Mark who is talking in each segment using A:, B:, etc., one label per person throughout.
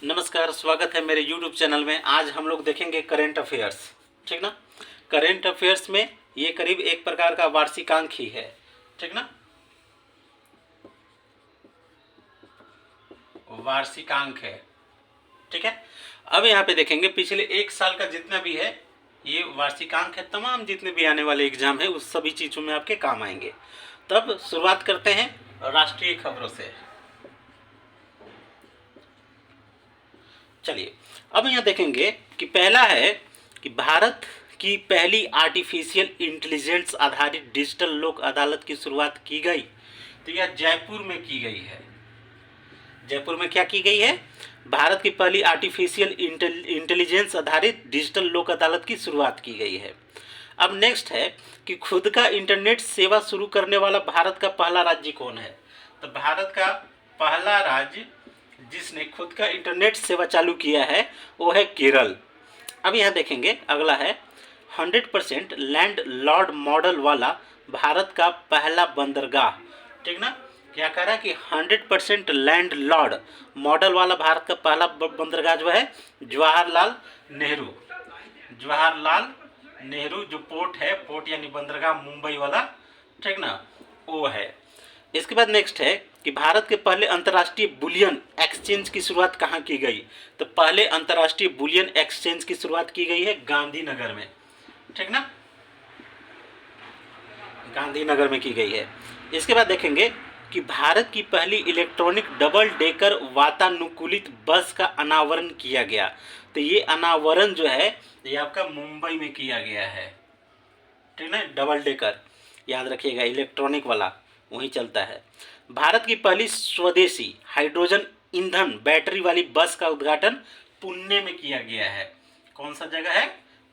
A: नमस्कार, स्वागत है मेरे YouTube चैनल में। आज हम लोग देखेंगे करेंट अफेयर्स। ठीक ना। करेंट अफेयर्स में ये करीब एक प्रकार का वार्षिकांक ही है। ठीक ना, वार्षिकांक है। ठीक है। अब यहाँ पे देखेंगे पिछले एक साल का जितना भी है ये वार्षिकांक है। तमाम जितने भी आने वाले एग्जाम है उस सभी चीज़ों में आपके काम आएंगे। तब शुरुआत करते हैं राष्ट्रीय खबरों से। चलिए, अब यहाँ देखेंगे कि पहला है कि भारत की पहली आर्टिफिशियल इंटेलिजेंस आधारित डिजिटल लोक अदालत की शुरुआत की गई। तो यह जयपुर में की गई है। जयपुर में क्या की गई है? भारत की पहली आर्टिफिशियल इंटेलिजेंस आधारित डिजिटल लोक अदालत की शुरुआत की गई है। अब नेक्स्ट है कि खुद का इंटरनेट सेवा शुरू करने वाला भारत का पहला राज्य कौन है? तो भारत का पहला राज्य जिसने खुद का इंटरनेट सेवा चालू किया है वो है केरल। अब यहाँ देखेंगे अगला है 100% लैंड लॉर्ड मॉडल वाला भारत का पहला बंदरगाह। ठीक ना, क्या कह रहा है कि 100% लैंड लॉर्ड मॉडल वाला भारत का पहला बंदरगाह जो है जवाहरलाल नेहरू। जवाहरलाल नेहरू जो पोर्ट है, पोर्ट यानी बंदरगाह मुंबई वाला, ठीक ना, वो है। इसके बाद नेक्स्ट है कि भारत के पहले अंतर्राष्ट्रीय बुलियन एक्सचेंज की शुरुआत कहाँ की गई? तो पहले अंतर्राष्ट्रीय बुलियन एक्सचेंज की शुरुआत की गई है गांधीनगर में। ठीक ना, गांधीनगर में की गई है। इसके बाद देखेंगे कि भारत की पहली इलेक्ट्रॉनिक डबल डेकर वातानुकूलित बस का अनावरण किया गया। तो ये अनावरण जो है ये आपका मुंबई में किया गया है। ठीक ना, डबल डेकर याद रखिएगा, इलेक्ट्रॉनिक वाला वहीं चलता है। भारत की पहली स्वदेशी हाइड्रोजन ईंधन बैटरी वाली बस का उद्घाटन पुणे में किया गया है। कौन सा जगह है?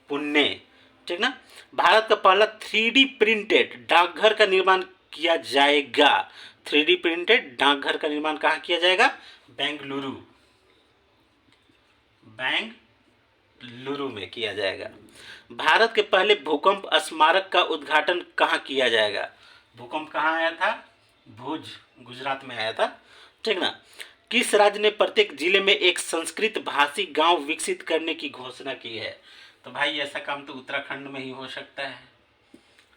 A: पुणे। ठीक ना। भारत का पहला 3D प्रिंटेड डाकघर का निर्माण किया जाएगा। 3D प्रिंटेड डाकघर का निर्माण कहाँ किया जाएगा? बेंगलुरु। बेंगलुरु में किया जाएगा। भारत के पहले भूकंप स्मारक का उद्घाटन कहाँ किया जाएगा? भूकंप कहाँ आया था? भुज, गुजरात में आया था। ठीक ना। किस राज्य ने प्रत्येक जिले में एक संस्कृत भाषी गांव विकसित करने की घोषणा की है? तो भाई ऐसा काम तो उत्तराखंड में ही हो सकता है।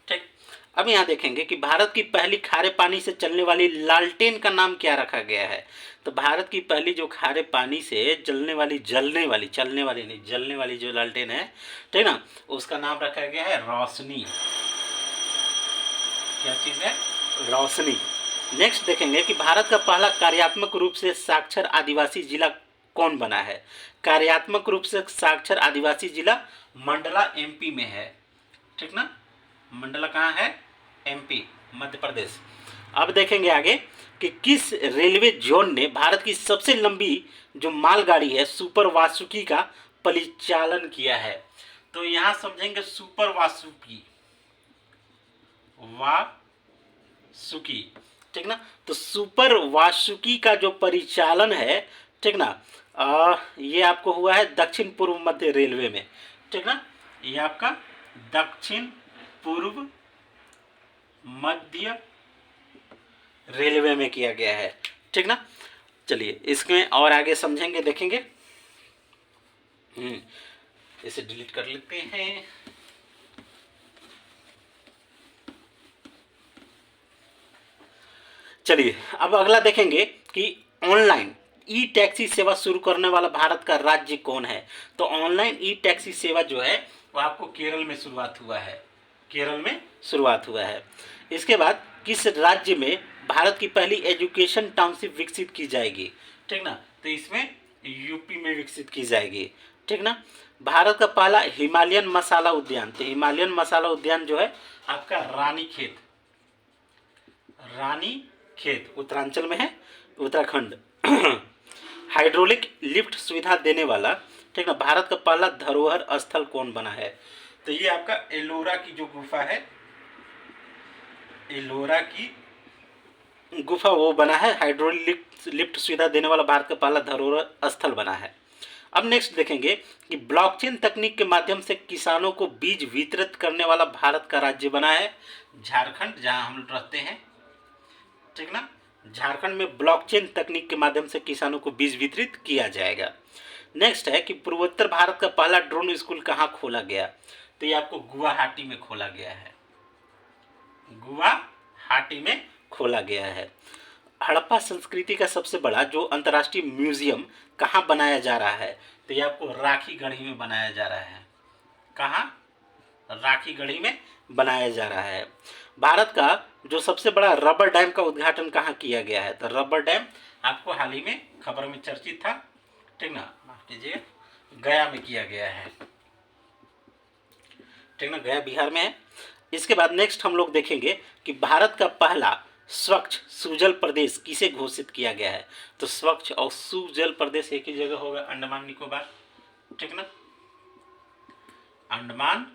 A: ठीक। अब यहाँ देखेंगे कि भारत की पहली खारे पानी से चलने वाली लालटेन का नाम क्या रखा गया है? तो भारत की पहली जो खारे पानी से चलने वाली चलने वाली नहीं, जलने वाली जो लालटेन है, ठीक ना, उसका नाम रखा गया है रोशनी। क्या चीज़ है? रोशनी। नेक्स्ट देखेंगे कि भारत का पहला कार्यात्मक रूप से साक्षर आदिवासी जिला कौन बना है? कार्यात्मक रूप से साक्षर आदिवासी जिला मंडला एमपी में है। ठीक ना, मंडला कहाँ है? एमपी, मध्य प्रदेश। अब देखेंगे आगे कि किस रेलवे जोन ने भारत की सबसे लंबी जो मालगाड़ी है सुपर वासुकी का परिचालन किया है? तो यहाँ समझेंगे सुपर वासुकी, वासुकी। ठीक ना, तो सुपर वासुकी का जो परिचालन है, ठीक ना, ये आपको हुआ है दक्षिण पूर्व मध्य रेलवे में। ठीक ना, ये आपका दक्षिण पूर्व मध्य रेलवे में किया गया है। ठीक ना। चलिए इसमें और आगे समझेंगे, देखेंगे। इसे डिलीट कर लेते हैं। चलिए अब अगला देखेंगे कि ऑनलाइन ई टैक्सी सेवा शुरू करने वाला भारत का राज्य कौन है? तो ऑनलाइन ई टैक्सी सेवा जो है वो आपको केरल में शुरुआत हुआ है। केरल में शुरुआत हुआ है। इसके बाद किस राज्य में भारत की पहली एजुकेशन टाउनशिप विकसित की जाएगी? ठीक ना, तो इसमें यूपी में विकसित की जाएगी। ठीक ना। भारत का पहला हिमालयन मसाला उद्यान, तो हिमालयन मसाला उद्यान जो है आपका रानी खेत उत्तरांचल में है, उत्तराखंड। हाइड्रोलिक लिफ्ट सुविधा देने वाला, ठीक ना, भारत का पहला धरोहर स्थल कौन बना है? तो ये आपका एलोरा की जो गुफा है, एलोरा की गुफा वो बना है। हाइड्रोलिक लिफ्ट सुविधा देने वाला भारत का पहला धरोहर स्थल बना है। अब नेक्स्ट देखेंगे कि ब्लॉकचेन तकनीक के माध्यम से किसानों को बीज वितरित करने वाला भारत का राज्य बना है झारखंड, जहां हम रहते हैं। ठीक ना, झारखंड में ब्लॉकचेन तकनीक के माध्यम से किसानों को बीज वितरित किया जाएगा। नेक्स्ट है कि पूर्वोत्तर भारत का पहला ड्रोन स्कूल कहाँ खोला गया, तो ये आपको गुवाहाटी में खोला गया है, गुवाहाटी में खोला गया है। हड़प्पा संस्कृति का सबसे बड़ा जो अंतर्राष्ट्रीय म्यूजियम कहाँ बनाया जा रहा है, तो ये आपको राखीगढ़ी में बनाया जा रहा है। कहाँ? राखीगढ़ी में बनाया जा रहा है। भारत का जो सबसे बड़ा रबर डैम का उद्घाटन कहाँ किया गया है, तो रबर डैम आपको हाल ही में खबर में चर्चित था, ठीक ना, माफ कीजिए, गया में किया गया है, ठीक ना, गया बिहार में है। इसके बाद नेक्स्ट हम लोग देखेंगे कि भारत का पहला स्वच्छ सुजल प्रदेश किसे घोषित किया गया है, तो स्वच्छ और सुजल प्रदेश एक ही जगह होगा, अंडमान निकोबार, ठीक ना, अंडमान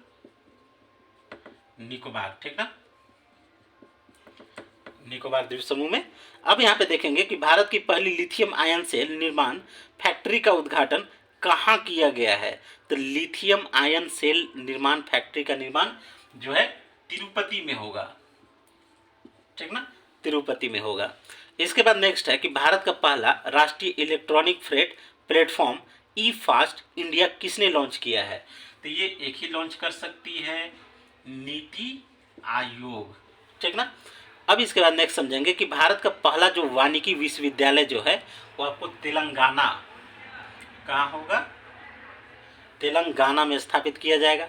A: निकोबार, ठीक ना, निकोबार द्वीप समूह में। अब यहाँ पे देखेंगे कि भारत की पहली लिथियम आयन सेल निर्माण फैक्ट्री का उद्घाटन कहाँ किया गया है, तो लिथियम आयन सेल निर्माण फैक्ट्री का निर्माण जो है तिरुपति में होगा, ठीक ना, तिरुपति में होगा। इसके बाद नेक्स्ट है कि भारत का पहला राष्ट्रीय इलेक्ट्रॉनिक फ्रेट प्लेटफॉर्म ई फास्ट इंडिया किसने लॉन्च किया है, तो ये एक ही लॉन्च कर सकती है, नीति आयोग, ठीक ना। अब इसके बाद नेक्स्ट समझेंगे कि भारत का पहला जो वानिकी विश्वविद्यालय जो है वो आपको तेलंगाना, कहाँ होगा, तेलंगाना में स्थापित किया जाएगा।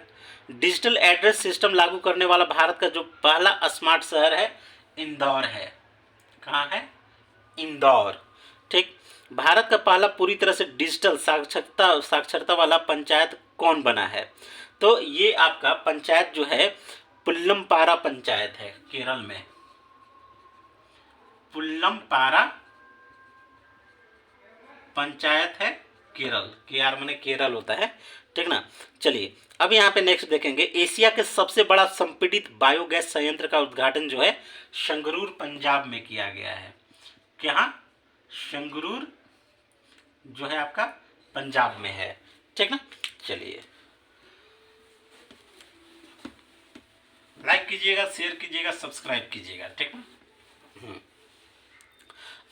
A: डिजिटल एड्रेस सिस्टम लागू करने वाला भारत का जो पहला स्मार्ट शहर है इंदौर है, कहाँ है, इंदौर, ठीक। भारत का पहला पूरी तरह से डिजिटल साक्षरता वाला पंचायत कौन बना है, तो ये आपका पंचायत जो है पुल्लमपारा पंचायत है, केरल में, पुल्लमपारा पंचायत है केरल, के आर माने केरल होता है, ठीक ना। चलिए अब यहाँ पे नेक्स्ट देखेंगे, एशिया के सबसे बड़ा संपीड़ित बायोगैस संयंत्र का उद्घाटन जो है संगरूर पंजाब में किया गया है, क्या, संगरूर जो है आपका पंजाब में है, ठीक ना। चलिए लाइक कीजिएगा, शेयर कीजिएगा, सब्सक्राइब कीजिएगा, ठीक ना।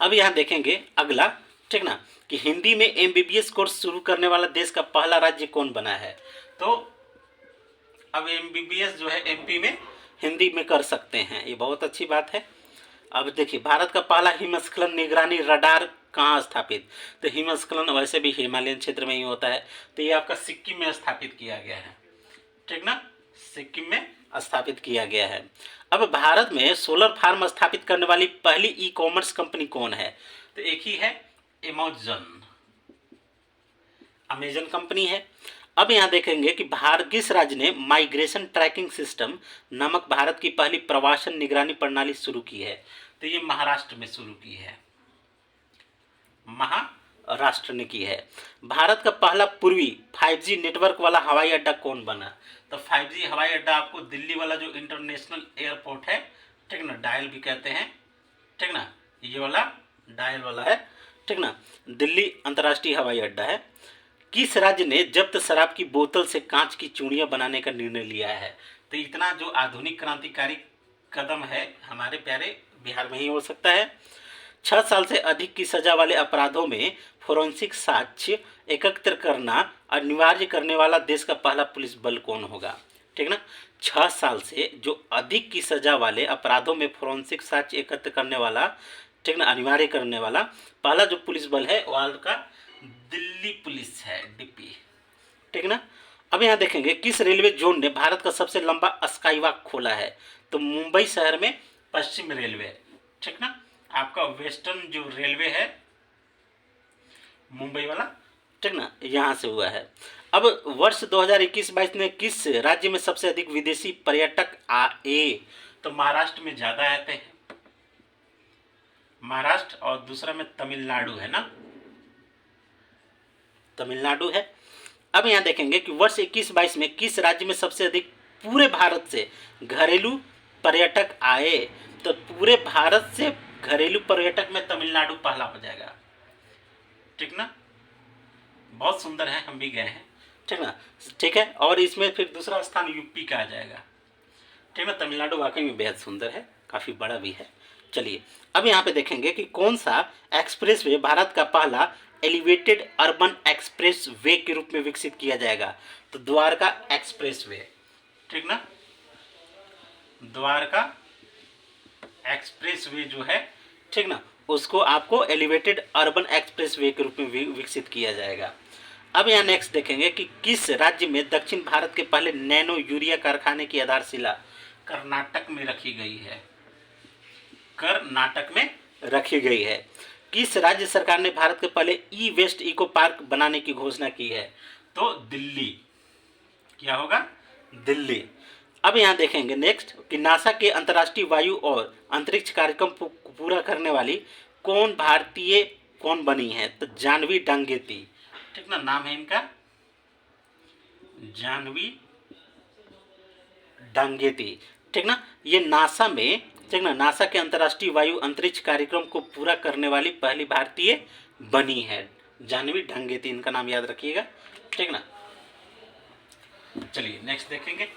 A: अब यहाँ देखेंगे अगला, ठीक ना, कि हिंदी में एमबीबीएस कोर्स शुरू करने वाला देश का पहला राज्य कौन बना है, तो अब एमबीबीएस जो है एमपी में हिंदी में कर सकते हैं, ये बहुत अच्छी बात है। अब देखिए भारत का पहला हिमस्खलन निगरानी रडार कहाँ स्थापित, तो हिमस्खलन वैसे भी हिमालयन क्षेत्र में ही होता है, तो ये आपका सिक्किम में स्थापित किया गया है, ठीक ना, सिक्किम में स्थापित किया गया है। अब भारत में सोलर फार्म स्थापित करने वाली पहली ई कॉमर्स कंपनी कौन है, तो एक ही है, अमेजन कंपनी है। अब यहाँ देखेंगे कि भारत किस राज्य ने माइग्रेशन ट्रैकिंग सिस्टम नामक भारत की पहली प्रवासन निगरानी प्रणाली शुरू की है, तो ये महाराष्ट्र में शुरू की है, महाराष्ट्र ने की है। भारत का पहला पूर्वी 5G नेटवर्क वाला हवाई अड्डा कौन बना, तो 5G हवाई अड्डा आपको दिल्ली वाला जो इंटरनेशनल एयरपोर्ट है, ठीक ना, डायल भी कहते हैं, ठीक ना, ये वाला डायल वाला है, ठीक ना, दिल्ली अंतर्राष्ट्रीय हवाई अड्डा है। किस राज्य ने जब्त शराब की बोतल से कांच की चूड़ियां बनाने का निर्णय लिया है, तो इतना जो आधुनिक क्रांतिकारी कदम है हमारे प्यारे बिहार में ही हो सकता है। 6 साल से अधिक की सजा वाले अपराधों में फोरेंसिक साक्ष्य एकत्र करना अनिवार्य करने वाला देश का पहला पुलिस बल कौन होगा, ठीक ना। 6 साल से जो अधिक की सजा वाले अपराधों में फोरेंसिक साक्ष्य एकत्र करने वाला, ठीक ना, अनिवार्य करने वाला पहला जो पुलिस बल है वो का दिल्ली पुलिस है, डीपी, ठीक ना। अब यहाँ देखेंगे किस रेलवे जोन ने भारत का सबसे लंबा स्काईवॉक खोला है, तो मुंबई शहर में पश्चिम रेलवे, ठीक ना, आपका वेस्टर्न जो रेलवे है मुंबई वाला, ठीक ना, यहाँ से हुआ है। अब वर्ष 2021-22 में किस राज्य में सबसे अधिक विदेशी पर्यटक आए, तो महाराष्ट्र में ज़्यादा आते हैं, महाराष्ट्र, और दूसरा में तमिलनाडु है ना, तमिलनाडु है। अब यहाँ देखेंगे कि वर्ष 21-22 में किस राज्य में सबसे अधिक पूरे भारत से घरेलू पर्यटक आए, तो पूरे भारत से घरेलू पर्यटक में तमिलनाडु पहला हो जाएगा, ठीक ना, बहुत सुंदर है, हम भी गए हैं, ठीक ना, ठीक है। और इसमें फिर दूसरा स्थान यूपी का आ जाएगा, ठीक है। तमिलनाडु वाकई में बेहद सुंदर है, काफ़ी बड़ा भी है, चलिए अब यहाँ पे देखेंगे कि कौन सा एक्सप्रेसवे भारत का पहला एलिवेटेड अर्बन एक्सप्रेस वे के रूप में विकसित किया जाएगा। तो द्वारका एक्सप्रेसवे, ठीक ना, द्वारका एक्सप्रेसवे जो है, ठीक ना, उसको आपको एलिवेटेड अर्बन एक्सप्रेसवे के रूप में विकसित किया जाएगा। अब यहाँ नेक्स्ट देखेंगे कि किस राज्य में दक्षिण भारत के पहले नैनो यूरिया कारखाने की आधारशिला कर्नाटक में रखी गई है। कर्नाटक में रखी गई है। किस राज्य सरकार ने भारत के पहले ई वेस्ट इको पार्क बनाने की घोषणा की है। तो दिल्ली, क्या होगा, दिल्ली। अब यहाँ देखेंगे नेक्स्ट कि नासा के अंतर्राष्ट्रीय वायु और अंतरिक्ष कार्यक्रम पूरा करने वाली कौन भारतीय कौन बनी है। तो जानवी डांगेती, ठीक ना, नाम है इनका जानवी डांगेती, ठीक ना। ये नासा में, ठीक ना, नासा के अंतर्राष्ट्रीय वायु अंतरिक्ष कार्यक्रम को पूरा करने वाली पहली भारतीय बनी है। जानवी डांगेती इनका नाम याद रखिएगा, ठीक ना। चलिए नेक्स्ट देखेंगे।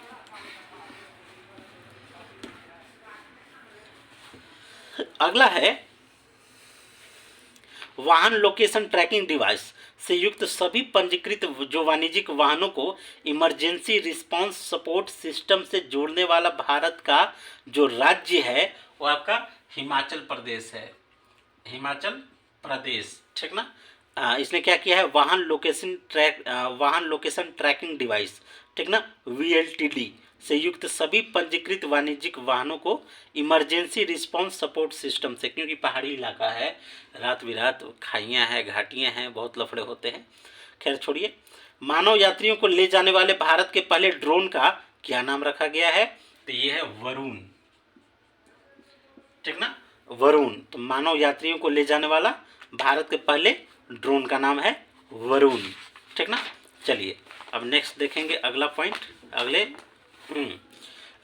A: अगला है वाहन लोकेशन ट्रैकिंग डिवाइस से युक्त सभी पंजीकृत जो वाणिज्यिक वाहनों को इमरजेंसी रिस्पांस सपोर्ट सिस्टम से जोड़ने वाला भारत का जो राज्य है वो आपका हिमाचल प्रदेश है। हिमाचल प्रदेश, ठीक ना। इसने क्या किया है, वाहन लोकेशन ट्रैकिंग डिवाइस, ठीक ना, VLTD से युक्त सभी पंजीकृत वाणिज्यिक वाहनों को इमरजेंसी रिस्पांस सपोर्ट सिस्टम से, क्योंकि पहाड़ी इलाका है, रात बिरात खाइयाँ हैं, घाटियाँ हैं, बहुत लफड़े होते हैं, खैर छोड़िए। मानव यात्रियों को ले जाने वाले भारत के पहले ड्रोन का क्या नाम रखा गया है। तो ये है वरुण, ठीक ना, वरुण। तो मानव यात्रियों को ले जाने वाला भारत के पहले ड्रोन का नाम है वरुण, ठीक ना। चलिए अब नेक्स्ट देखेंगे अगला पॉइंट।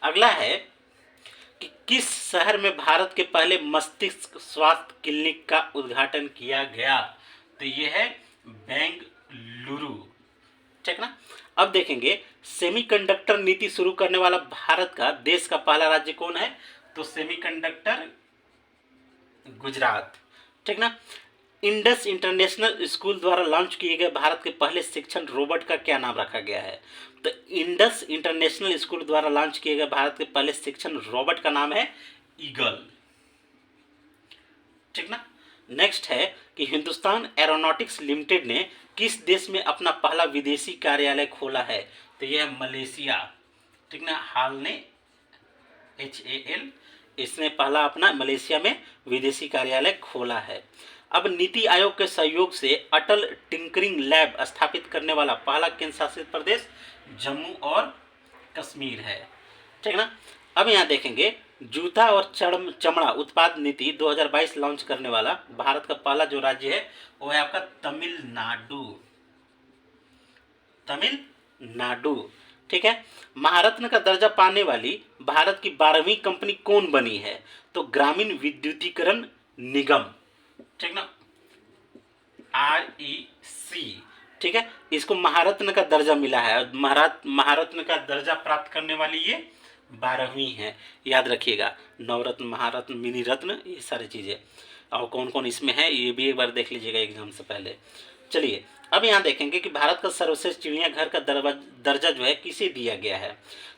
A: अगला है कि किस शहर में भारत के पहले मस्तिष्क स्वास्थ्य क्लिनिक का उद्घाटन किया गया। तो ये है बेंगलुरु, ठीक ना। अब देखेंगे सेमीकंडक्टर नीति शुरू करने वाला भारत का देश का पहला राज्य कौन है। तो सेमीकंडक्टर गुजरात, ठीक ना। इंडस इंटरनेशनल स्कूल द्वारा लॉन्च किए गए भारत के पहले शिक्षण रोबोट का क्या नाम रखा गया है। तो इंडस इंटरनेशनल स्कूल द्वारा लॉन्च किए गए भारत के पहले शिक्षण रोबोट का नाम है ईगल, ठीक ना। नेक्स्ट है कि हिंदुस्तान एरोनॉटिक्स लिमिटेड ने किस देश में अपना पहला विदेशी कार्यालय खोला है। तो यह है मलेशिया, ठीक ना, हाल ने HAL, इसने पहला अपना मलेशिया में विदेशी कार्यालय खोला है। अब नीति आयोग के सहयोग से अटल टिंकरिंग लैब स्थापित करने वाला पहला केंद्र शासित प्रदेश जम्मू और कश्मीर है, ठीक ना। अब यहाँ देखेंगे जूता और चमड़ा उत्पाद नीति 2022 लॉन्च करने वाला भारत का पहला जो राज्य है वो है आपका तमिलनाडु, तमिलनाडु, ठीक है। महारत्न का दर्जा पाने वाली भारत की 12वीं कंपनी कौन बनी है। तो ग्रामीण विद्युतीकरण निगम, ठीक ना, REC, ठीक है। इसको महारत्न का दर्जा मिला है। महारत्न का दर्जा प्राप्त करने वाली ये 12वीं है, याद रखिएगा। नवरत्न, महारत्न, मिनी रत्न, ये सारी चीज़ें, और कौन कौन इसमें है ये भी एक बार देख लीजिएगा एग्जाम से पहले। चलिए अब यहाँ देखेंगे कि भारत का सर्वश्रेष्ठ चिड़ियाघर का दर्जा जो है किसे दिया गया है।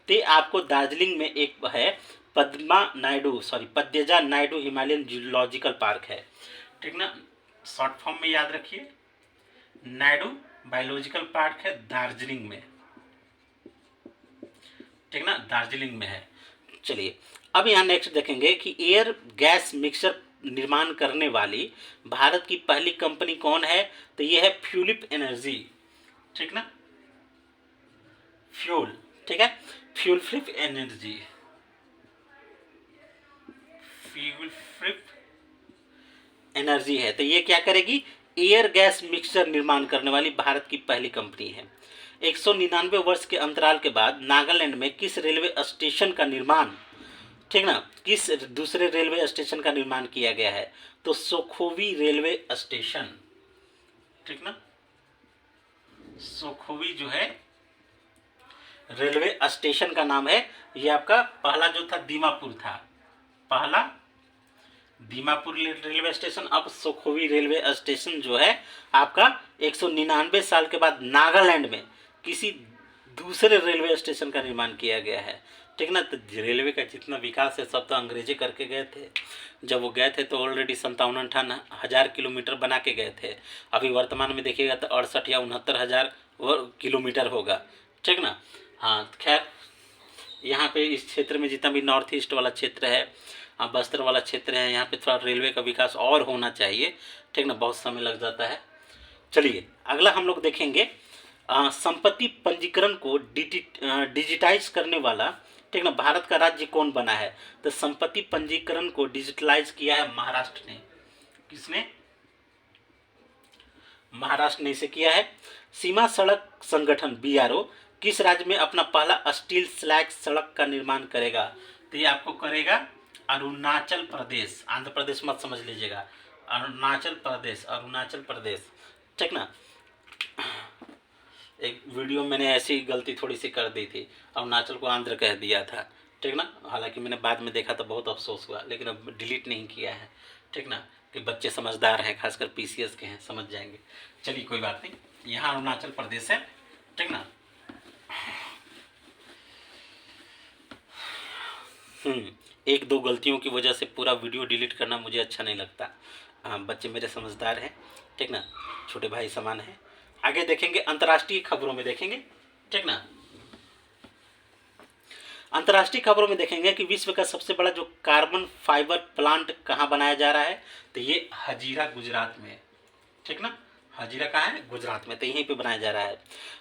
A: तो आपको दार्जिलिंग में एक है पद्यजा नायडू हिमालयन जूलॉजिकल पार्क है, ठीक ना। शॉर्ट फॉर्म में याद रखिए, नायडू बायोलॉजिकल पार्क है दार्जिलिंग में, ठीक ना, दार्जिलिंग में है। चलिए अब यहाँ नेक्स्ट देखेंगे कि एयर गैस मिक्सर निर्माण करने वाली भारत की पहली कंपनी कौन है। तो ये है फ्यूलिप एनर्जी, ठीक ना, फ्यूल, ठीक है, fuel flip energy, fuel flip energy है। तो ये क्या करेगी, एयर गैस मिक्सर निर्माण करने वाली भारत की पहली कंपनी है। 199 वर्ष के अंतराल के बाद नागालैंड में किस रेलवे स्टेशन का निर्माण, ठीक ना, किस दूसरे रेलवे स्टेशन का निर्माण किया गया है। तो सोखोवी रेलवे स्टेशन, ठीक ना, सोखोवी जो है रेलवे स्टेशन का नाम है। ये आपका पहला जो था दीमापुर था, पहला दीमापुर रेलवे स्टेशन। अब सुखोवी रेलवे स्टेशन जो है आपका 199 साल के बाद नागालैंड में किसी दूसरे रेलवे स्टेशन का निर्माण किया गया है। ठीक ना। तो रेलवे का जितना विकास है सब तो अंग्रेजी करके गए थे। जब वो गए थे तो ऑलरेडी 57-58 हज़ार किलोमीटर बना के गए थे। अभी वर्तमान में देखिएगा तो 68 या 69 हज़ार किलोमीटर होगा। ठीक ना। हाँ खैर, यहाँ पे इस क्षेत्र में जितना भी नॉर्थ ईस्ट वाला क्षेत्र है, बस्तर वाला क्षेत्र है, यहाँ पे थोड़ा रेलवे का विकास और होना चाहिए। ठीक ना। बहुत समय लग जाता है। चलिए अगला हम लोग देखेंगे संपत्ति पंजीकरण को डिजिटाइज करने वाला, ठीक ना, भारत का राज्य कौन बना है। तो संपत्ति पंजीकरण को डिजिटलाइज किया है महाराष्ट्र ने। किसने? महाराष्ट्र ने इसे किया है। सीमा सड़क संगठन BRO किस राज्य में अपना पहला स्टील स्लैग सड़क का निर्माण करेगा। तो ये आपको करेगा अरुणाचल प्रदेश। आंध्र प्रदेश मत समझ लीजिएगा, अरुणाचल प्रदेश, अरुणाचल प्रदेश। ठीक ना। एक वीडियो मैंने ऐसी गलती थोड़ी सी कर दी थी, अरुणाचल को आंध्र कह दिया था। ठीक ना। हालांकि मैंने बाद में देखा तो बहुत अफसोस हुआ, लेकिन अब डिलीट नहीं किया है। ठीक ना, कि बच्चे समझदार हैं, खासकर PCS के हैं, समझ जाएंगे। चलिए कोई बात नहीं, यहाँ अरुणाचल प्रदेश है। ठीक ना। एक दो गलतियों की वजह से पूरा वीडियो डिलीट करना मुझे अच्छा नहीं लगता। हाँ, बच्चे मेरे समझदार हैं। ठीक ना, छोटे भाई समान हैं। आगे देखेंगे अंतर्राष्ट्रीय खबरों में देखेंगे। ठीक ना। अंतर्राष्ट्रीय खबरों में देखेंगे कि विश्व का सबसे बड़ा जो कार्बन फाइबर प्लांट कहाँ बनाया जा रहा है। तो ये हजीरा गुजरात में। ठीक ना। हजीरा कहाँ है? गुजरात में। तो यहीं पे बनाया जा रहा है।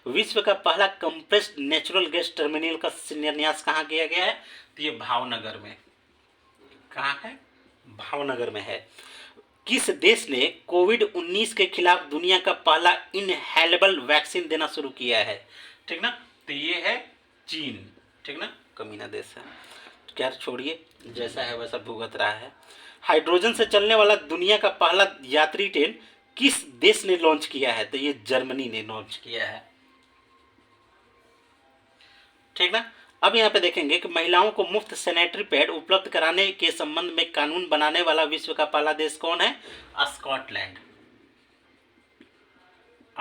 A: विश्व का पहला कंप्रेस्ड नेचुरल गैस टर्मिनल का शिलान्यास कहाँ किया गया है। तो ये भावनगर में। कहाँ है? भावनगर में है। किस देश ने कोविड-19 के खिलाफ दुनिया का पहला इनहेलेबल वैक्सीन देना शुरू किया है। ठीक ना। तो ये है चीन। ठीक ना, कमीना देश है। खैर छोड़िए, जैसा है वैसा भुगत रहा है। हाइड्रोजन से चलने वाला दुनिया का पहला यात्री ट्रेन किस देश ने लॉन्च किया है। तो ये जर्मनी ने लॉन्च किया है। ठीक ना। अब यहाँ पे देखेंगे कि महिलाओं को मुफ्त सैनिटरी पैड उपलब्ध कराने के संबंध में कानून बनाने वाला विश्व का पहला देश कौन है। स्कॉटलैंड।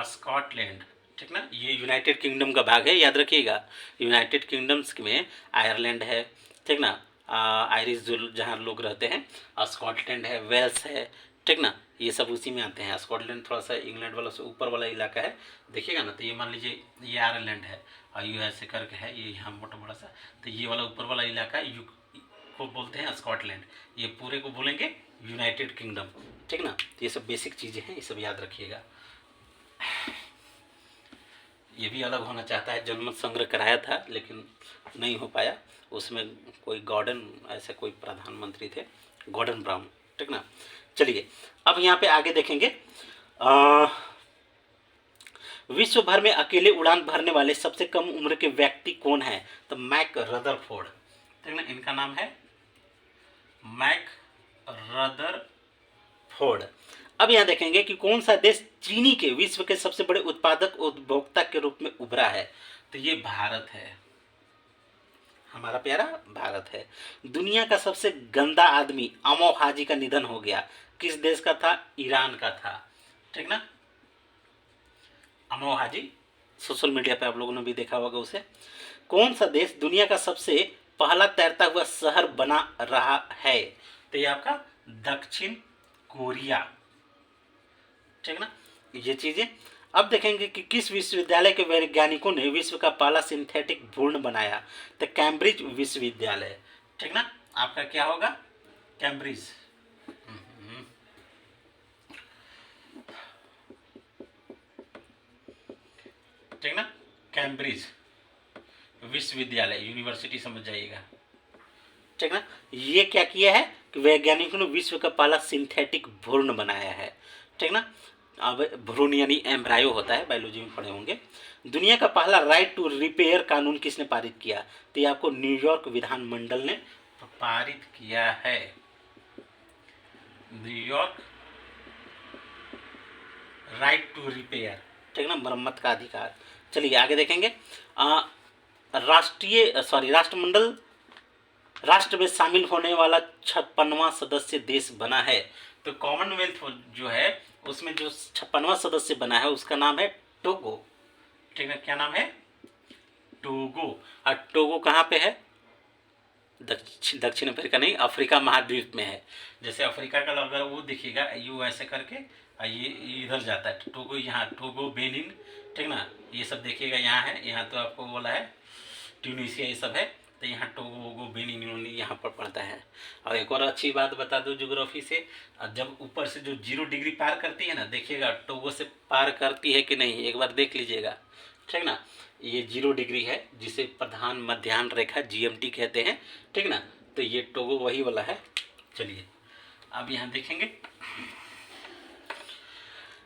A: स्कॉटलैंड। ठीक ना। ये यूनाइटेड किंगडम का भाग है, याद रखिएगा। यूनाइटेड किंगडम्स में आयरलैंड है। ठीक ना, आयरिश जो जहाँ लोग रहते हैं, स्कॉटलैंड है, वेल्स है। ठीक ना, ये सब उसी में आते हैं। स्कॉटलैंड थोड़ा सा इंग्लैंड वाला से ऊपर वाला इलाका है, देखिएगा ना। तो ये मान लीजिए ये आयरलैंड है और USA करके है, ये यहाँ मोटा बड़ा सा। तो ये वाला ऊपर वाला इलाका यू को बोलते हैं स्कॉटलैंड। ये पूरे को बोलेंगे यूनाइटेड किंगडम। ठीक ना। तो ये सब बेसिक चीज़ें हैं, ये सब याद रखिएगा। ये भी अलग होना चाहता है, जनमत संग्रह कराया था लेकिन नहीं हो पाया। उसमें कोई गॉर्डन, ऐसे कोई प्रधानमंत्री थे, गॉर्डन ब्राउन। ठीक ना। चलिए अब यहाँ पे आगे देखेंगे विश्व भर में अकेले उड़ान भरने वाले सबसे कम उम्र के व्यक्ति कौन है। तो मैक रदरफोर्ड। ठीक ना, इनका नाम है मैक रदरफोर्ड। अब यहाँ देखेंगे कि कौन सा देश चीनी के विश्व के सबसे बड़े उत्पादक उपभोक्ता के रूप में उभरा है। तो ये भारत है, हमारा प्यारा भारत है। दुनिया का सबसे गंदा आदमी अमो हाजी का निधन हो गया। किस देश का था? ईरान का था। ठीक ना। अमो हाजी, सोशल मीडिया पे आप लोगों ने भी देखा होगा उसे। कौन सा देश दुनिया का सबसे पहला तैरता हुआ शहर बना रहा है। तो ये आपका दक्षिण कोरिया। ठीक ना, ये चीजें। अब देखेंगे कि किस विश्वविद्यालय के वैज्ञानिकों ने विश्व का पहला सिंथेटिक भ्रूण बनाया। तो कैम्ब्रिज विश्वविद्यालय। ठीक ना, आपका क्या होगा? कैम्ब्रिज। ठीक ना, कैम्ब्रिज विश्वविद्यालय, यूनिवर्सिटी समझ जाइएगा। ठीक ना। ये क्या किया है कि वैज्ञानिकों ने विश्व का पहला सिंथेटिक भ्रूण बनाया है। ठीक ना। अब भ्रूण यानी एम्ब्रायो होता है, बायोलॉजी में पढ़े होंगे। दुनिया का पहला राइट टू रिपेयर कानून किसने पारित किया। तो ये आपको न्यूयॉर्क विधानमंडल ने पारित किया है। New York right to repair. ठीक ना, मरम्मत का अधिकार। चलिए आगे देखेंगे राष्ट्रमंडल राष्ट्र में शामिल होने वाला 56वां सदस्य देश बना है। तो कॉमनवेल्थ जो है उसमें जो 56वां सदस्य बना है उसका नाम है टोगो। ठीक है, क्या नाम है? टोगो। और टोगो कहाँ पे है? दक्षिण अफ्रीका नहीं, अफ्रीका महाद्वीप में है। जैसे अफ्रीका का अगर वो दिखेगा यू ऐसे करके, ये इधर जाता है टोगो, यहाँ टोगो, बेनिन, ठीक ना, ये सब देखिएगा यहाँ है। यहाँ तो आपको बोला है ट्यूनीशिया, ये सब है। तो यहाँ टोगो वोगो बेनिन यहाँ पर पड़ता है। और एक और अच्छी बात बता दूँ ज्योग्राफी से, जब ऊपर से जो 0 डिग्री पार करती है ना, देखिएगा टोगो से पार करती है कि नहीं, एक बार देख लीजिएगा, ठीक ना। ये 0 डिग्री है जिसे प्रधान मध्याह्न रेखा GMT कहते हैं, ठीक ना। तो ये टोगो वही वाला है। चलिए अब यहाँ देखेंगे,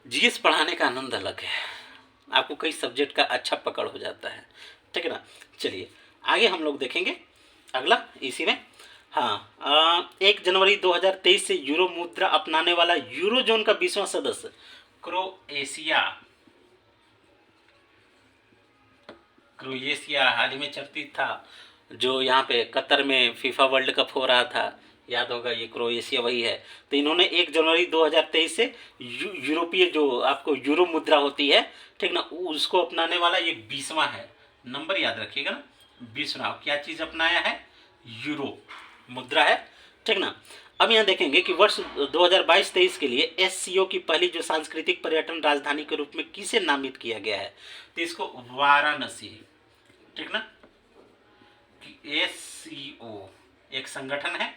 A: GS पढ़ाने का आनंद अलग है, आपको कई सब्जेक्ट का अच्छा पकड़ हो जाता है, ठीक है ना। चलिए आगे हम लोग देखेंगे अगला इसी में। हाँ, 1 जनवरी 2023 से यूरो मुद्रा अपनाने वाला यूरोजोन का 20वां सदस्य क्रोएशिया हाल ही में चर्चित था, जो यहाँ पे कतर में फीफा वर्ल्ड कप हो रहा था, याद होगा, ये क्रोएशिया वही है। तो इन्होंने 1 जनवरी 2023 से यूरोपीय जो आपको यूरो मुद्रा होती है, ठीक ना, उसको अपनाने वाला ये 20वां है। नंबर याद रखिएगा ना, 20वां। क्या चीज़ अपनाया है? यूरो मुद्रा है, ठीक ना। अब यहाँ देखेंगे कि वर्ष 2022-23 के लिए SCO की पहली जो सांस्कृतिक पर्यटन राजधानी के रूप में किसे नामित किया गया है? तो इसको वाराणसी, ठीक ना। SCO एक संगठन है,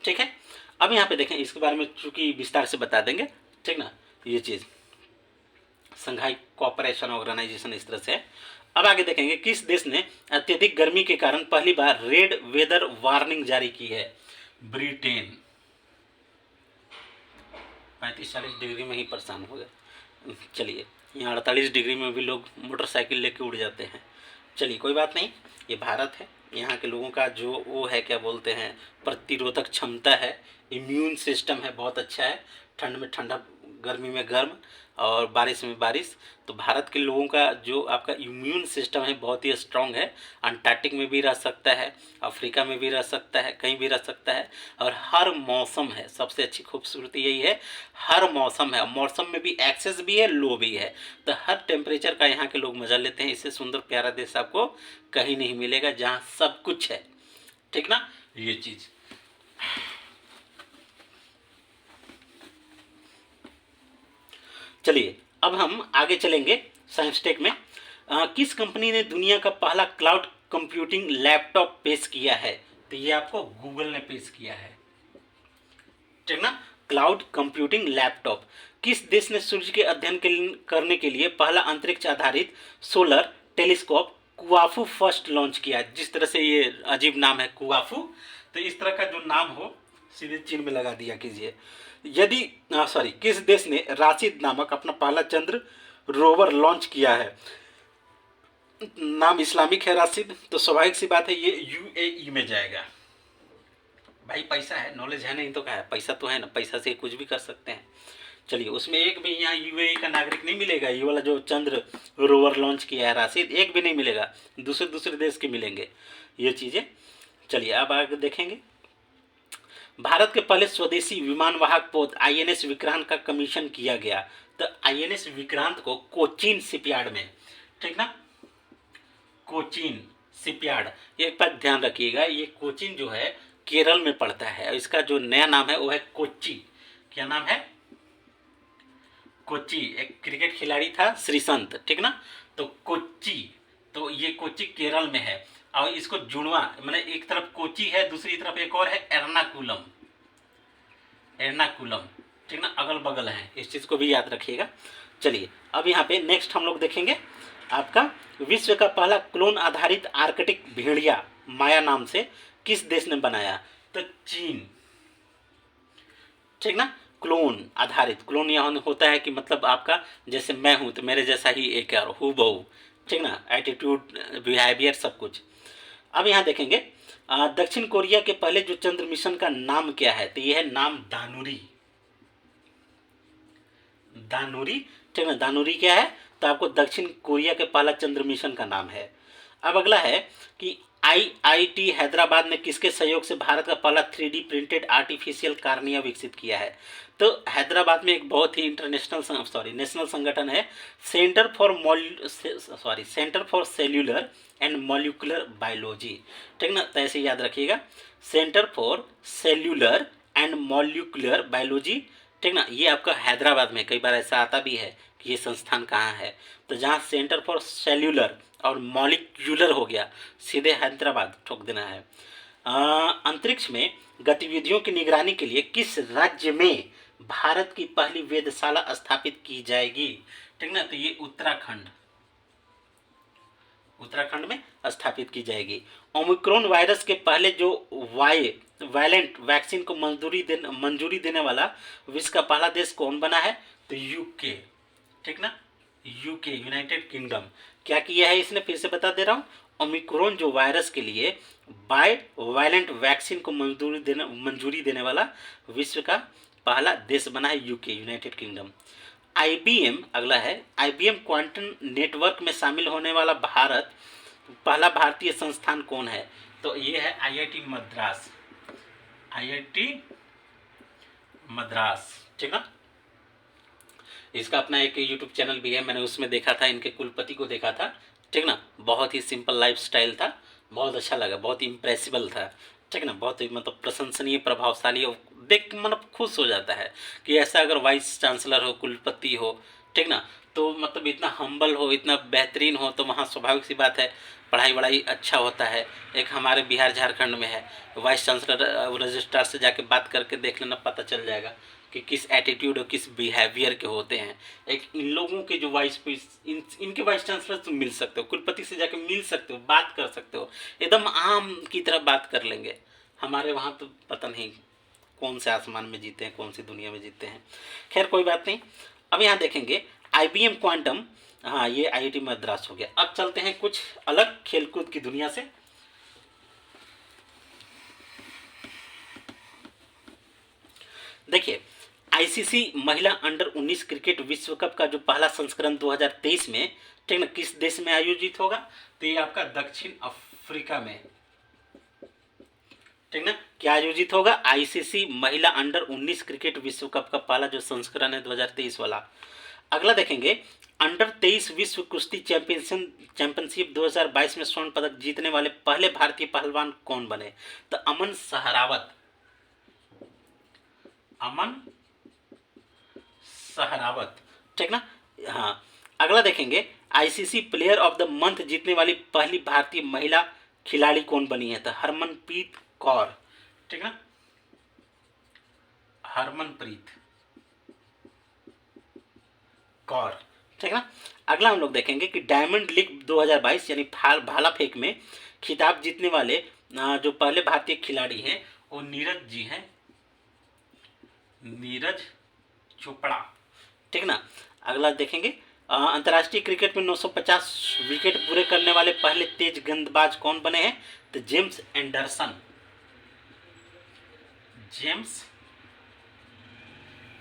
A: ठीक है। अब यहाँ पे देखें, इसके बारे में चूंकि विस्तार से बता देंगे, ठीक ना। ये चीज़ संघाई कोऑपरेशन ऑर्गेनाइजेशन इस तरह से है। अब आगे देखेंगे, किस देश ने अत्यधिक गर्मी के कारण पहली बार रेड वेदर वार्निंग जारी की है? ब्रिटेन। 35-40 डिग्री में ही परेशान हो गए। चलिए, यहाँ 48 डिग्री में भी लोग मोटरसाइकिल लेके उड़ जाते हैं। चलिए कोई बात नहीं, ये भारत है, यहाँ के लोगों का जो वो है, क्या बोलते हैं, प्रतिरोधक क्षमता है, इम्यून सिस्टम है, बहुत अच्छा है। ठंड में ठंडा, गर्मी में गर्म और बारिश में बारिश। तो भारत के लोगों का जो आपका इम्यून सिस्टम है बहुत ही स्ट्रांग है। अंटार्कटिक में भी रह सकता है, अफ्रीका में भी रह सकता है, कहीं भी रह सकता है, और हर मौसम है। सबसे अच्छी खूबसूरती यही है, हर मौसम है। मौसम में भी एक्सेस भी है, लो भी है, तो हर टेम्परेचर का यहाँ के लोग मजा लेते हैं। इससे सुंदर प्यारा देश आपको कहीं नहीं मिलेगा जहाँ सब कुछ है, ठीक ना। ये चीज़ चलिए अब हम आगे चलेंगे साइंस टेक में। किस कंपनी ने दुनिया का पहला क्लाउड कंप्यूटिंग लैपटॉप पेश किया है? तो ये आपको गूगल ने पेश किया है, ठीक ना। Cloud computing laptop. किस देश ने सूर्य के अध्ययन करने के लिए पहला अंतरिक्ष आधारित सोलर टेलीस्कोप कुआफू फर्स्ट लॉन्च किया? जिस तरह से ये अजीब नाम है कुआफू, तो इस तरह का जो नाम हो सीधे चिन्ह में लगा दिया कीजिए। यदि किस देश ने राशिद नामक अपना पहला चंद्र रोवर लॉन्च किया है? नाम इस्लामिक है राशिद, तो स्वाभाविक सी बात है ये UAE में जाएगा। भाई पैसा है, नॉलेज है, नहीं तो क्या है, पैसा तो है ना, पैसा से कुछ भी कर सकते हैं। चलिए, उसमें एक भी यहाँ UAE का नागरिक नहीं मिलेगा। ये वाला जो चंद्र रोवर लॉन्च किया है राशिद, एक भी नहीं मिलेगा, दूसरे देश के मिलेंगे ये चीज़ें। चलिए अब आगे देखेंगे, भारत के पहले स्वदेशी विमानवाहक पोत INS विक्रांत का कमीशन किया गया। तो INS विक्रांत को कोचीन शिपयार्ड में, ठीक ना, कोचीन शिपयार्ड, एक बात ध्यान रखिएगा, ये कोचीन जो है केरल में पड़ता है, और इसका जो नया नाम है वो है कोच्चि। क्या नाम है? कोच्चि। एक क्रिकेट खिलाड़ी था श्रीसंत, ठीक ना, तो कोच्चि, तो ये कोच्चि केरल में है। और इसको जुड़वा, मैंने एक तरफ कोच्चि है, दूसरी तरफ एक और है एर्नाकुलम, ठीक ना, अगल बगल है, इस चीज़ को भी याद रखिएगा। चलिए अब यहाँ पे नेक्स्ट हम लोग देखेंगे आपका, विश्व का पहला क्लोन आधारित आर्कटिक भेड़िया माया नाम से किस देश ने बनाया? तो चीन, ठीक ना। क्लोन आधारित, क्लोन यहाँ होता है कि मतलब आपका जैसे मैं हूँ तो मेरे जैसा ही एक और हूबहू, ठीक ना, एटीट्यूड, बिहेवियर, सब कुछ। अब यहाँ देखेंगे, दक्षिण कोरिया के पहले जो चंद्र मिशन का नाम क्या है? तो यह है नाम दानुरी, ठीक ना। दानुरी क्या है? तो आपको दक्षिण कोरिया के पहला चंद्र मिशन का नाम है। अब अगला है कि आईआईटी हैदराबाद ने किसके सहयोग से भारत का पहला 3D प्रिंटेड आर्टिफिशियल कार्निया विकसित किया है? तो हैदराबाद में एक बहुत ही नेशनल संगठन है, centre for cellular and molecular biology. ठीक ना, तो ऐसे याद रखिएगा, centre for cellular and molecular biology. ठीक ना, ये आपका हैदराबाद में, कई बार ऐसा आता भी है कि ये संस्थान कहाँ है, तो जहाँ सेंटर फॉर सेल्यूलर और मॉलिक्यूलर हो गया, सीधे हैदराबाद ठोक देना है। अंतरिक्ष में गतिविधियों की निगरानी के लिए किस राज्य में भारत की पहली वेधशाला स्थापित की जाएगी? ठीक ना, तो ये उत्तराखंड में स्थापित की जाएगी। ओमिक्रॉन वायरस के पहले जो वायलेंट वैक्सीन को मंजूरी देने वाला विश्व का पहला देश कौन बना है? तो यूके। ठीक ना, यूके, यूनाइटेड किंगडम। क्या किया है इसने, फिर से बता दे रहा हूँ, ओमिक्रॉन जो वायरस के लिए वायलेंट वैक्सीन को मंजूरी देने वाला विश्व का पहला देश बना है यूके, यूनाइटेड किंगडम। आईबीएम अगला है, आईबीएम क्वांटम नेटवर्क में शामिल होने वाला पहला भारतीय संस्थान कौन है? तो ये है आईआईटी मद्रास। ठीक है, इसका अपना एक यूट्यूब चैनल भी है, मैंने उसमें देखा था, इनके कुलपति को देखा था। ठीक ना, बहुत ही सिंपल लाइफस्टाइल था, बहुत अच्छा लगा, बहुत ही इम्प्रेसिबल था। ठीक ना, बहुत ही मतलब प्रशंसनीय, प्रभावशाली, और देख मतलब खुश हो जाता है कि ऐसा अगर वाइस चांसलर हो, कुलपति हो, ठीक ना, तो मतलब इतना हम्बल हो, इतना बेहतरीन हो, तो वहाँ स्वाभाविक सी बात है पढ़ाई वढ़ाई अच्छा होता है। एक हमारे बिहार झारखंड में है, वाइस चांसलर रजिस्ट्रार से जाके बात करके देख लेना, पता चल जाएगा कि किस एटीट्यूड और किस बिहेवियर के होते हैं। एक इन लोगों के जो इनके वाइस चांसलर से मिल सकते हो, कुलपति से जाके मिल सकते हो, बात कर सकते हो, एकदम आम की तरह बात कर लेंगे। हमारे वहाँ तो पता नहीं कौन से आसमान में जीते हैं, कौन सी दुनिया में जीते हैं। खैर कोई बात नहीं। अब यहाँ देखेंगे आईबीएम क्वांटम, हाँ ये आईआईटी मद्रास हो गया। अब चलते हैं कुछ अलग खेलकूद की दुनिया से। देखिए, आईसीसी महिला अंडर 19 क्रिकेट विश्व कप का जो पहला संस्करण 2023 में, ठीक ना, किस देश में आयोजित होगा? तो ये आपका दक्षिण अफ्रीका में। ठीक ना, क्या आयोजित होगा? आईसीसी महिला अंडर 19 क्रिकेट विश्व कप का पहला जो संस्करण है 2023 वाला। अगला देखेंगे, अंडर 23 विश्व कुश्ती चैंपियनशिप 2022 में स्वर्ण पदक जीतने वाले पहले भारतीय पहलवान कौन बने? तो अमन सहरावत। ठीक ना, हाँ। अगला देखेंगे, ICC player of the month जीतने वाली पहली भारतीय महिला खिलाड़ी कौन बनी है? तो हरमनप्रीत कौर। ठीक ना, हरमनप्रीत कौर। ठीक ना, अगला हम लोग देखेंगे कि डायमंड लीग 2022 यानी भाला फेंक में खिताब जीतने वाले जो पहले भारतीय खिलाड़ी हैं वो नीरज जी हैं, नीरज चोपड़ा। ठीक ना, अगला देखेंगे, अंतर्राष्ट्रीय क्रिकेट में 950 विकेट पूरे करने वाले पहले तेज गेंदबाज कौन बने हैं? तो जेम्स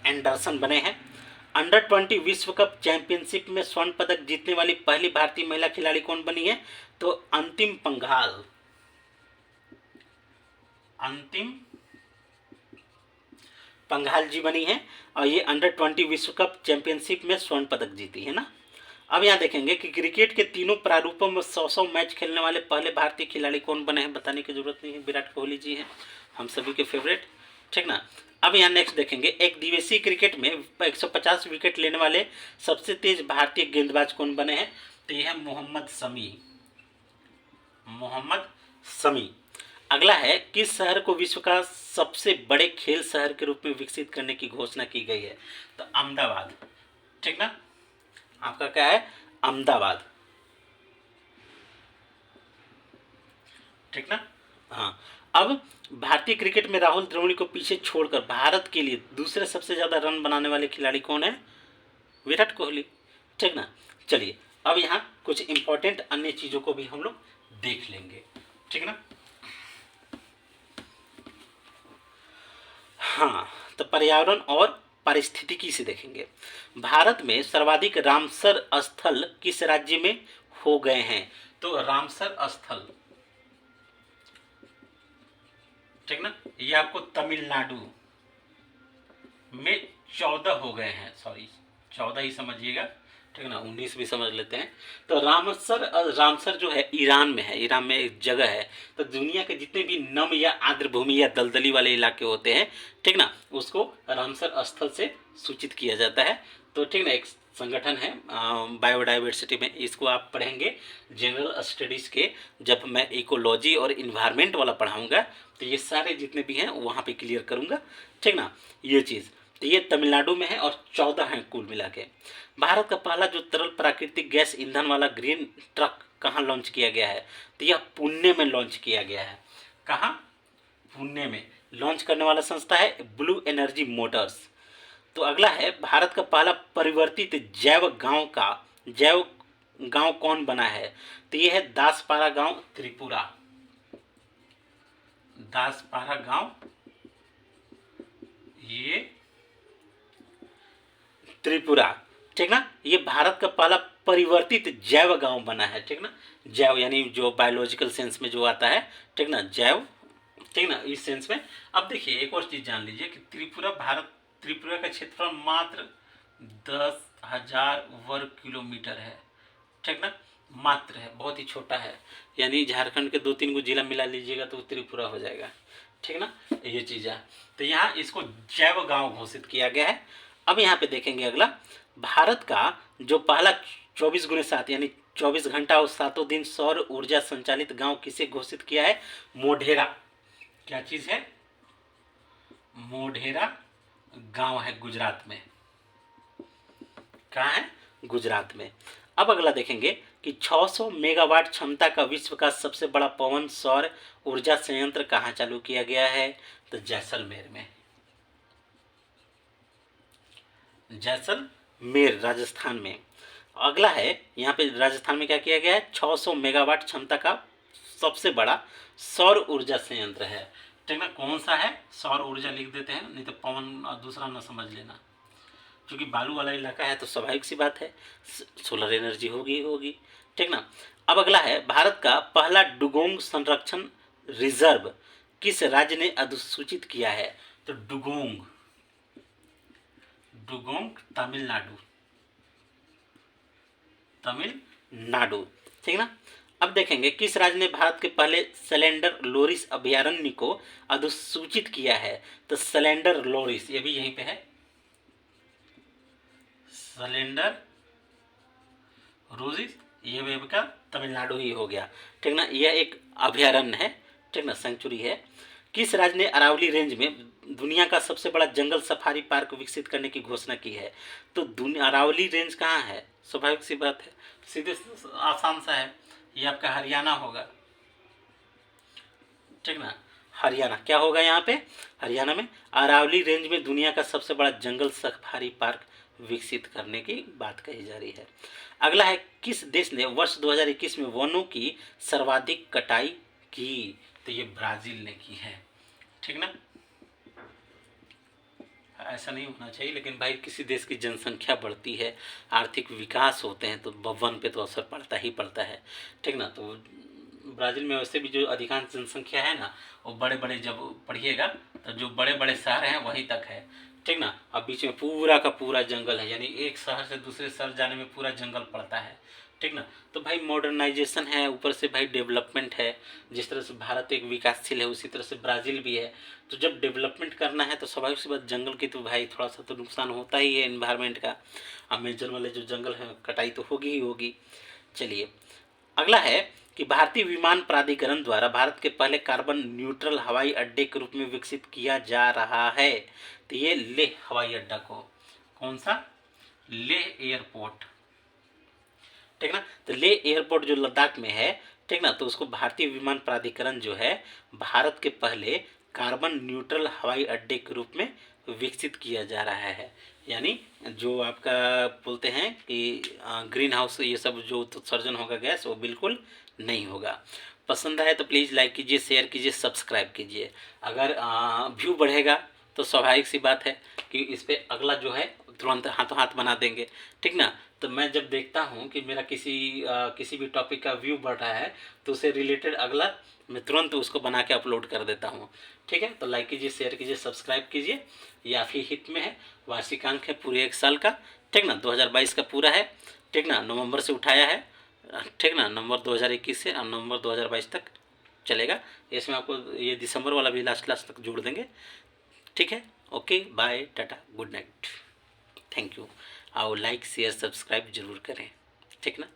A: एंडरसन बने हैं। अंडर 20 विश्व कप चैंपियनशिप में स्वर्ण पदक जीतने वाली पहली भारतीय महिला खिलाड़ी कौन बनी है? तो अंतिम पंघाल जी बनी है, और ये अंडर 20 विश्व कप चैंपियनशिप में स्वर्ण पदक जीती है ना। अब यहाँ देखेंगे कि क्रिकेट के तीनों प्रारूपों में 100 मैच खेलने वाले पहले भारतीय खिलाड़ी कौन बने हैं? बताने की जरूरत नहीं है, विराट कोहली जी हैं, हम सभी के फेवरेट। ठीक ना, अब यहाँ नेक्स्ट देखेंगे, एक दिवसीय क्रिकेट में 150 विकेट लेने वाले सबसे तेज भारतीय गेंदबाज कौन बने हैं? तो यह है मोहम्मद शमी। अगला है, किस शहर को विश्व का सबसे बड़े खेल शहर के रूप में विकसित करने की घोषणा की गई है? तो अहमदाबाद। ठीक ना, आपका क्या है? अहमदाबाद। ठीक ना, हाँ। अब भारतीय क्रिकेट में राहुल द्रविड़ को पीछे छोड़कर भारत के लिए दूसरे सबसे ज्यादा रन बनाने वाले खिलाड़ी कौन है? विराट कोहली। ठीक ना, चलिए अब यहाँ कुछ इंपॉर्टेंट अन्य चीजों को भी हम लोग देख लेंगे। ठीक ना, हाँ, तो पर्यावरण और पारिस्थितिकी से देखेंगे। भारत में सर्वाधिक रामसर स्थल किस राज्य में हो गए हैं? तो रामसर स्थल ठीक ना। ये आपको तमिलनाडु में 14 हो गए हैं, सॉरी 14 ही समझिएगा, ठीक ना, 19 भी समझ लेते हैं। तो रामसर जो है ईरान में है, ईरान में एक जगह है। तो दुनिया के जितने भी नम या आर्द्र भूमि या दलदली वाले इलाके होते हैं, ठीक ना, उसको रामसर स्थल से सूचित किया जाता है। तो ठीक ना, एक संगठन है बायोडाइवर्सिटी में, इसको आप पढ़ेंगे जनरल स्टडीज़ के, जब मैं इकोलॉजी और इन्वायरमेंट वाला पढ़ाऊँगा तो ये सारे जितने भी हैं वहाँ पे क्लियर करूँगा, ठीक ना, ये चीज़। तो ये तमिलनाडु में है और 14 हैं कुल मिला के। भारत का पहला जो तरल प्राकृतिक गैस ईंधन वाला ग्रीन ट्रक कहाँ लॉन्च किया गया है? तो यह पुणे में लॉन्च किया गया है। कहाँ? पुणे में। लॉन्च करने वाला संस्था है ब्लू एनर्जी मोटर्स। तो अगला है, भारत का पहला परिवर्तित जैव गांव कौन बना है? तो ये है दासपारा गांव, त्रिपुरा। दासपारा गांव ये त्रिपुरा, ठीक ना। ये भारत का पहला परिवर्तित जैव गांव बना है, ठीक ना। जैव यानी जो बायोलॉजिकल सेंस में जो आता है, ठीक ना, जैव, ठीक ना, इस सेंस में। अब देखिए एक और चीज जान लीजिए कि त्रिपुरा का क्षेत्रफल मात्र 10,000 वर्ग किलोमीटर है, ठीक ना, मात्र है, बहुत ही छोटा है। यानी झारखंड के 2-3 को जिला मिला लीजिएगा तो त्रिपुरा हो जाएगा, ठीक ना, ये चीज़ है। तो यहाँ इसको जैव गांव घोषित किया गया है। अब यहाँ पे देखेंगे अगला, भारत का जो पहला 24x7 यानी 24 घंटा और 7 दिन सौर ऊर्जा संचालित गांव किसे घोषित किया है? मोढेरा। क्या चीज़ है? मोढेरा गांव है गुजरात में। कहाँ है? गुजरात में। अब अगला देखेंगे कि 600 मेगावाट क्षमता का विश्व का सबसे बड़ा पवन सौर ऊर्जा संयंत्र कहाँ चालू किया गया है? तो जैसलमेर में। जैसलमेर राजस्थान में। अगला है, यहाँ पे राजस्थान में क्या किया गया है? 600 मेगावाट क्षमता का सबसे बड़ा सौर ऊर्जा संयंत्र है, ठीक ना। कौन सा है? सौर ऊर्जा लिख देते हैं, नहीं तो पवन और दूसरा ना समझ लेना, क्योंकि बालू वाला इलाका है तो स्वाभाविक सी बात है सोलर एनर्जी होगी, ठीक ना। अब अगला है, भारत का पहला डुगोंग संरक्षण रिजर्व किस राज्य ने अधिसूचित किया है? तो डुगोंग तमिलनाडु, ठीक ना। अब देखेंगे किस राज्य ने भारत के पहले सलेंडर लोरिस अभयारण्य को अधिसूचित किया है? तो सलेंडर लोरिस, ये भी यहीं पे है, सलेंडर रोजिस, ये भी आपका तमिलनाडु ही हो गया, ठीक ना। यह एक अभयारण्य है, ठीक ना, सेंचुरी है। किस राज्य ने अरावली रेंज में दुनिया का सबसे बड़ा जंगल सफारी पार्क विकसित करने की घोषणा की है? तो अरावली रेंज कहाँ है? स्वाभाविक सी बात है, सीधे आसान सा है, ये आपका हरियाणा होगा, ठीक ना। हरियाणा क्या होगा यहाँ पे? हरियाणा में अरावली रेंज में दुनिया का सबसे बड़ा जंगल सफारी पार्क विकसित करने की बात कही जा रही है। अगला है, किस देश ने वर्ष 2021 में वनों की सर्वाधिक कटाई की? तो ये ब्राजील ने की है, ठीक ना। ऐसा नहीं होना चाहिए, लेकिन भाई किसी देश की जनसंख्या बढ़ती है, आर्थिक विकास होते हैं तो वन पे तो असर पड़ता ही पड़ता है, ठीक ना। तो ब्राज़ील में वैसे भी जो अधिकांश जनसंख्या है ना, वो बड़े बड़े, जब पढ़िएगा तो जो बड़े बड़े शहर हैं वहीं तक है, ठीक ना। अब बीच में पूरा का पूरा जंगल है, यानी एक शहर से दूसरे शहर जाने में पूरा जंगल पड़ता है, ठीक ना। तो भाई मॉडर्नाइजेशन है, ऊपर से भाई डेवलपमेंट है। जिस तरह से भारत एक विकासशील है उसी तरह से ब्राज़ील भी है। तो जब डेवलपमेंट करना है तो स्वाभाविक सी बात, जंगल की तो भाई थोड़ा सा तो नुकसान होता ही है इन्वायरमेंट का। अमेजन वाले जो जंगल है कटाई तो होगी ही होगी। चलिए अगला है कि भारतीय विमान प्राधिकरण द्वारा भारत के पहले कार्बन न्यूट्रल हवाई अड्डे के रूप में विकसित किया जा रहा है। तो ये लेह हवाई अड्डा को, कौन सा? लेह एयरपोर्ट, ठीक ना। तो लेह एयरपोर्ट जो लद्दाख में है, ठीक ना, तो उसको भारतीय विमान प्राधिकरण जो है भारत के पहले कार्बन न्यूट्रल हवाई अड्डे के रूप में विकसित किया जा रहा है। यानी जो आपका बोलते हैं कि ग्रीन हाउस ये सब जो उत्सर्जन होगा गैस, वो बिल्कुल नहीं होगा। पसंद आए तो प्लीज़ लाइक कीजिए, शेयर कीजिए, सब्सक्राइब कीजिए। अगर व्यू बढ़ेगा तो स्वाभाविक सी बात है कि इस पर अगला जो है तुरंत हाथों हाथ बना देंगे, ठीक ना। तो मैं जब देखता हूँ कि मेरा किसी भी टॉपिक का व्यू बढ़ रहा है तो उससे रिलेटेड अगला मैं तुरंत उसको बना के अपलोड कर देता हूँ, ठीक है। तो लाइक कीजिए, शेयर कीजिए, सब्सक्राइब कीजिए। ये आप ही हित में है। वार्षिकांक है पूरे 1 साल का, ठीक ना। 2022 का पूरा है, ठीक ना। नवंबर से उठाया है, ठीक ना। नवंबर 2021 से नवंबर 2022 तक चलेगा। इसमें आपको ये दिसंबर वाला भी लास्ट तक जोड़ देंगे, ठीक है। Okay, bye, tata, good night, thank you. आओ लाइक शेयर सब्सक्राइब जरूर करें, ठीक ना।